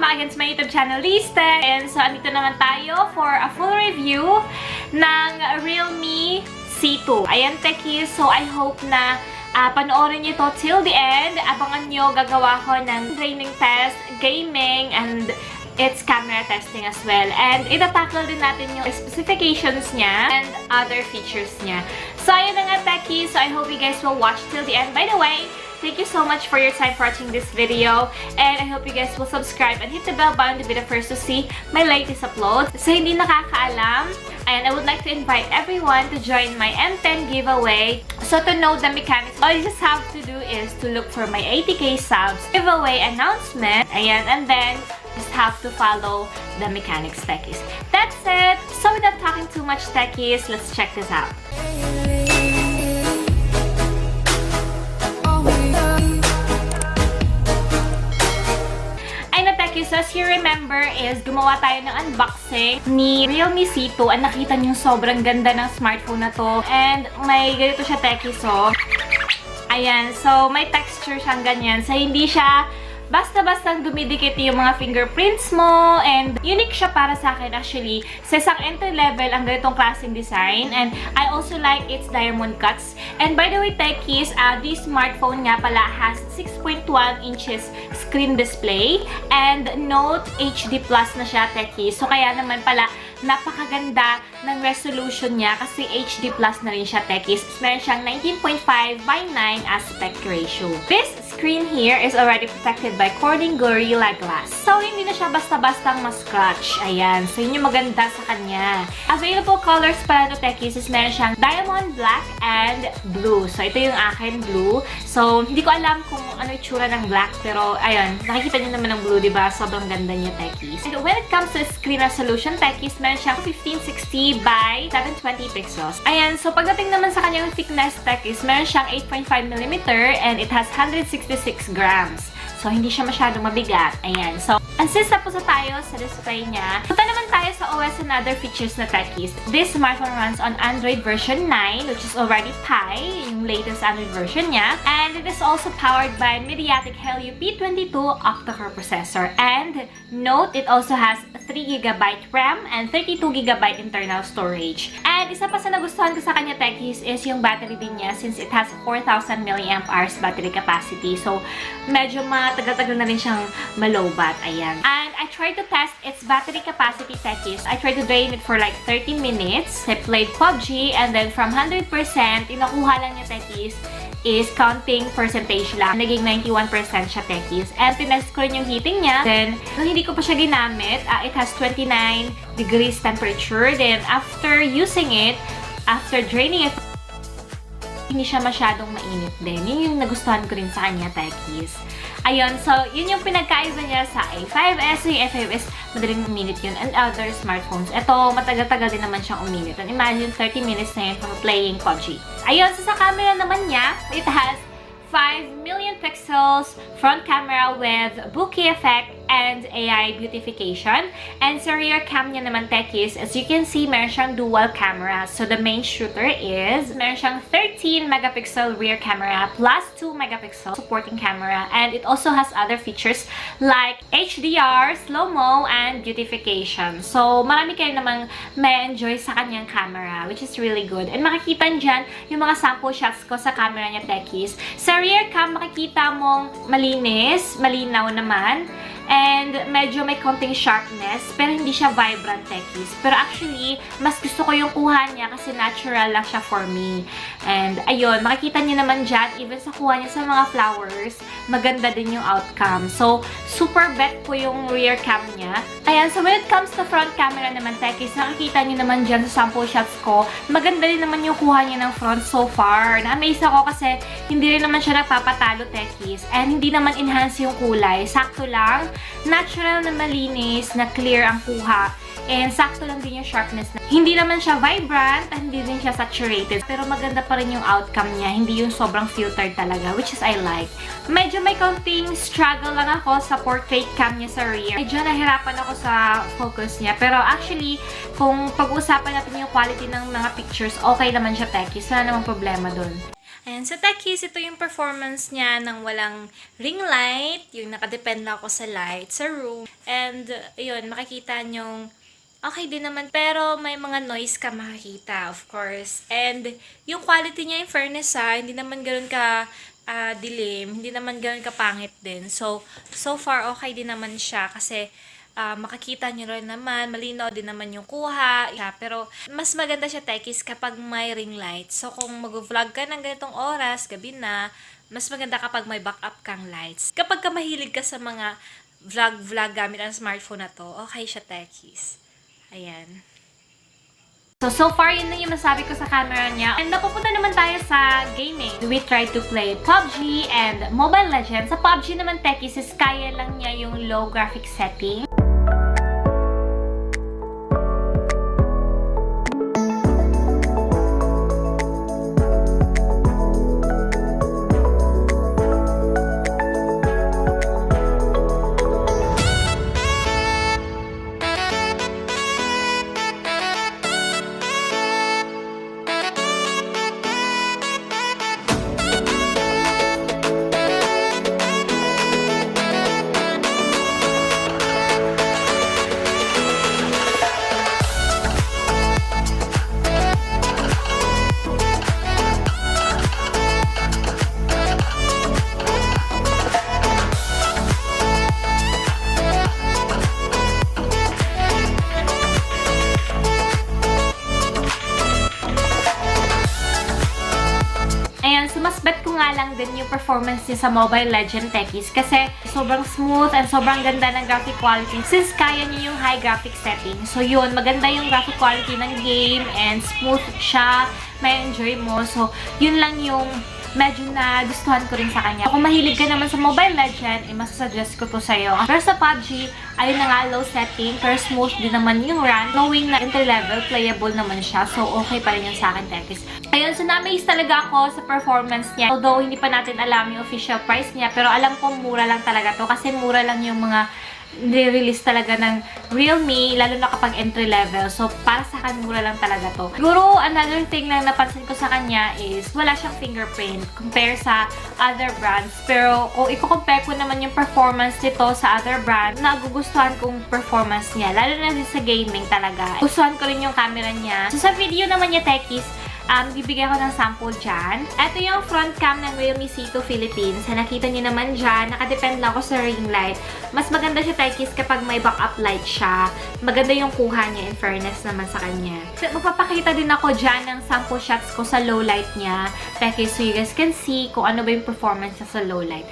Welcome again to my YouTube channel, LizTech. And so, andito naman tayo for a full review ng Realme C2. Ayan, techies. So, I hope na panoorin nyo to till the end. Abangan nyo, gagawa ko ng training test, gaming, and its camera testing as well. And itatakal din natin yung specifications niya and other features niya. So, ayun na nga, techies. So, I hope you guys will watch till the end. By the way, thank you so much for your time for watching this video. And I hope you guys will subscribe and hit the bell button to be the first to see my latest uploads. So, hindi nakakaalam, and I would like to invite everyone to join my M10 giveaway. So, to know the mechanics, all you just have to do is to look for my 80k subs giveaway announcement. Ayan, and then just have to follow the mechanics, techies. That's it. So, without talking too much, techies, let's check this out. So, as you remember is gumawa tayo ng unboxing ni Realme C2. At nakita niyo sobrang ganda ng smartphone na to. And may ganito siya, techies. So, ayan. So, may texture siyang ganyan. So, hindi siya basta-bastang dumidikit yung mga fingerprints mo. And unique siya para sa akin actually. Sa isang entry level, ang ganitong klaseng design. And I also like its diamond cuts. And by the way, techies, this smartphone nga pala has 6.1 inches screen display. And Note HD Plus na siya, techies. So, kaya naman pala, napakaganda ng resolution niya kasi HD Plus na rin siya, techies. Meron siyang 19.5:9 aspect ratio. This screen here is already protected by Corning Gorilla Glass. So, hindi na siya basta-bastang ma-scratch. Ayan. So, yun yung maganda sa kanya. Available colors pala no, techies, is meron siyang diamond, black, and blue. So, ito yung akin, blue. So, hindi ko alam kung ano yung tsura ng black, pero, ayun, nakikita niyo naman ng blue, diba? Sobrang ganda niya, techies. And when it comes to screen resolution, techies, meron siyang 1560 by 720 pixels. Ayan, so pagdating naman sa kanyang thickness, techies, meron siyang 8.5mm and it has 166 grams. So, hindi siya masyadong mabigat. Ayan. So, and since tapos na tayo sa display niya, punta naman tayo sa OS and other features na techies. This smartphone runs on Android version 9, which is already Pie, yung latest Android version niya. And it is also powered by MediaTek Helio P22 octa-core processor. And note, it also has 3GB RAM and 32GB internal storage. And isa pa sa nagustuhan ko sa kanya, techies, is yung battery din niya since it has 4,000 mAh battery capacity. So, medyo tagal-tagal na rin siyang malobat. Ayan. And I tried to test its battery capacity, techies. I tried to drain it for like 30 minutes. I played Pubg and then from 100%, inakuha lang niya, techies, is counting percentage lang. Naging 91% siya, techies. And tinest ko rin yung heating niya. Then, nung hindi ko pa siya ginamit, it has 29 degrees temperature. Then, after using it, after draining it, hindi siya masyadong mainit din. Yun yung nagustuhan ko rin sa kanya, techies. Ayun, so, yun yung pinagkaiba niya sa A5s. Yung A5s, madaling uminit yun. And other smartphones. Ito, matagal-tagal din naman siyang uminit. And imagine, 30 minutes na yun for playing Pubg. Ayun, so sa camera naman niya, it has 5 million pixels front camera with bokeh effect and AI beautification. And sa rear cam niya naman, techies, as you can see, meron siyang dual camera. So, the main shooter is, meron siyang 13 megapixel rear camera plus 2 megapixel supporting camera. And it also has other features like HDR, slow-mo, and beautification. So, marami kayo namang may enjoy sa kanyang camera, which is really good. And makikita dyan yung mga sample shots ko sa camera niya, techies. Sa rear cam, makikita mong malinis, malinaw naman. And medyo may konting sharpness, pero hindi siya vibrant, techies. Pero actually, mas gusto ko yung kuha niya kasi natural lang siya for me. And ayun, makikita niyo naman dyan, even sa kuha niya sa mga flowers, maganda din yung outcome. So, super bet ko yung rear cam niya. Ayan, so when it comes to front camera naman, techies, nakikita niyo naman dyan sa sample shots ko, maganda din naman yung kuha niya ng front so far. Na-amaze ako kasi hindi rin naman siya nagpapatalo, techies. And hindi naman enhance yung kulay. Sakto lang. Natural na malinis, na clear ang kuha. And sakto lang din yung sharpness. Hindi naman siya vibrant, at hindi din siya saturated. Pero maganda pa rin yung outcome niya. Hindi yung sobrang filtered talaga, which is I like. Medyo may konting struggle lang ako sa portrait cam niya sa rear. Medyo nahirapan ako sa focus niya. Pero actually, kung pag-uusapan natin yung quality ng mga pictures, okay naman siya, techies. Wala namang problema dun. Ayan, sa techies, ito yung performance niya ng walang ring light, yung nakadepend lang ako sa light, sa room. And, yun, makikita nyong okay din naman, pero may mga noise ka makikita, of course. And, yung quality niya, in fairness hindi naman ganoon ka dilim, hindi naman ganoon ka pangit din. So far, okay din naman siya kasi makikita nyo rin naman, malinaw din naman yung kuha. Yeah, pero mas maganda siya techies kapag may ring light. So kung mag-vlog ka ng ganitong oras, gabi na, mas maganda kapag may backup kang lights. Kapag ka mahilig ka sa mga vlog gamit ang smartphone na to, okay siya techies. Ayan. So far, yun na yung masabi ko sa camera niya. And napupunta naman tayo sa gaming. We tried to play Pubg and Mobile Legends. Sa Pubg naman, techies, is kaya lang niya yung low graphic setting. Mas bet ko nga lang din yung performance niya sa Mobile Legend techies kasi sobrang smooth and sobrang ganda ng graphic quality since kaya niya yung high graphic setting. So yun, maganda yung graphic quality ng game and smooth siya, may enjoy mo. So yun lang yung medyo nagustuhan ko rin sa kanya. Kung mahilig ka naman sa Mobile Legend, masasuggest ko to sa'yo. Pero sa Pubg, ayun na nga, low setting, pero smooth din naman yung run. Knowing na entry-level, playable naman siya. So, okay pa rin yun sa akin, techies. Ayun, so na-amaze talaga ako sa performance niya. Although, hindi pa natin alam yung official price niya, pero alam ko mura lang talaga to. Kasi mura lang yung mga nire-release talaga ng Realme, lalo na kapag entry level. So, para sa akin, mura lang talaga to. Siguro, another thing na napansin ko sa kanya is wala siyang fingerprint compare sa other brands. Pero, kung i-compare ko naman yung performance nito sa other brand, nagugustuhan kong performance niya. Lalo na sa gaming talaga. Gustuhan ko rin yung camera niya. So, sa video naman niya, techies, bibigyan ko ng sample dyan. Ito yung front cam ng Realme C2 Philippines. Nakita niyo naman dyan, nakadepend lang ako sa ring light. Mas maganda siya, techies, kapag may backup light siya. Maganda yung kuha niya, in fairness naman sa kanya. Magpapakita din ako dyan ng sample shots ko sa low light niya, techies, so you guys can see kung ano ba yung performance niya sa low light.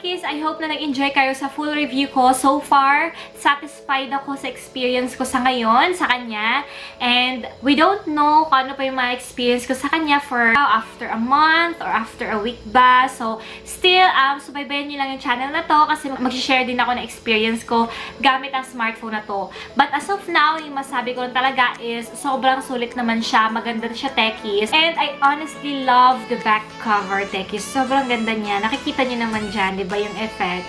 I hope na nag-enjoy kayo sa full review ko. So far, satisfied ako sa experience ko sa ngayon, sa kanya. And we don't know kung ano pa yung mga experience ko sa kanya for after a month or after a week ba. So, still, subaybayan nyo lang yung channel na to kasi mag-share din ako ng experience ko gamit ang smartphone na to. But as of now, yung masabi ko lang talaga is sobrang sulit naman siya. Maganda siya, techies. And I honestly love the back cover, techies. Sobrang ganda niya. Nakikita nyo naman dyan, di ba, yung effect.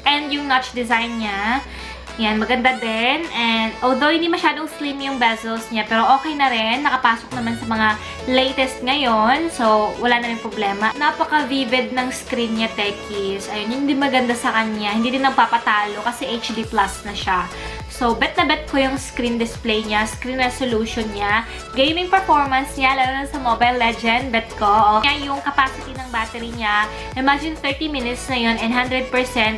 And yung notch design niya, yan, maganda din. And although hindi masyadong slim yung bezels niya, pero okay na rin. Nakapasok naman sa mga latest ngayon. So, wala na rin problema. Napaka-vivid ng screen niya, techies. Ayun, hindi maganda sa kanya. Hindi din nagpapatalo kasi HD Plus na siya. So, bet na bet ko yung screen display niya, screen resolution niya, gaming performance niya, lalo na sa Mobile Legend, bet ko. Okay. Yung capacity ng battery niya, imagine 30 minutes na yun and 100%,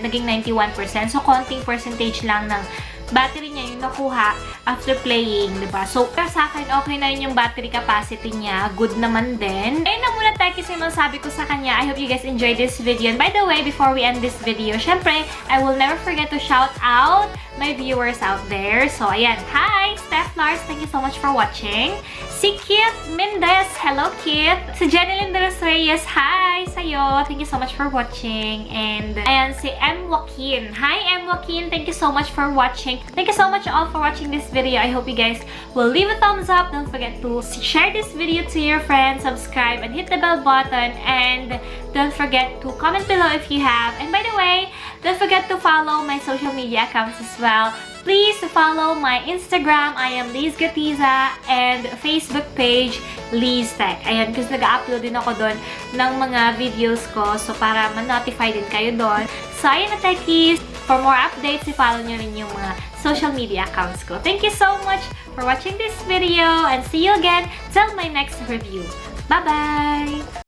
naging 91%. So, konting percentage lang ng battery niya yung nakuha after playing, diba? So, para sa akin, okay na rin yung battery capacity niya. Good naman din. Ayun na muna, techies, yung sabi ko sa kanya. I hope you guys enjoyed this video. And by the way, before we end this video, syempre, I will never forget to shout out my viewers out there. So, ayan. Hi! Steph Lars, thank you so much for watching. Si Kit Mendez, hello Kit. Si Jenilyn De Los Reyes, hi sa'yo. Thank you so much for watching. And, ayan, si M. Joaquin. Hi, M. Joaquin. Thank you so much for watching. Thank you so much all for watching this video. I hope you guys will leave a thumbs up. Don't forget to share this video to your friends, subscribe, and hit the bell button. And don't forget to comment below if you have. And by the way, don't forget to follow my social media accounts as well. Please follow my Instagram, I am Liz Gatiza, and Facebook page, LizTech. Ayan, kasi nag-upload din ako doon ng mga videos ko, so para ma-notify din kayo doon. So, ayan na techies. For more updates, i-follow nyo rin yung mga social media accounts ko. Thank you so much for watching this video, and see you again till my next review. Bye-bye!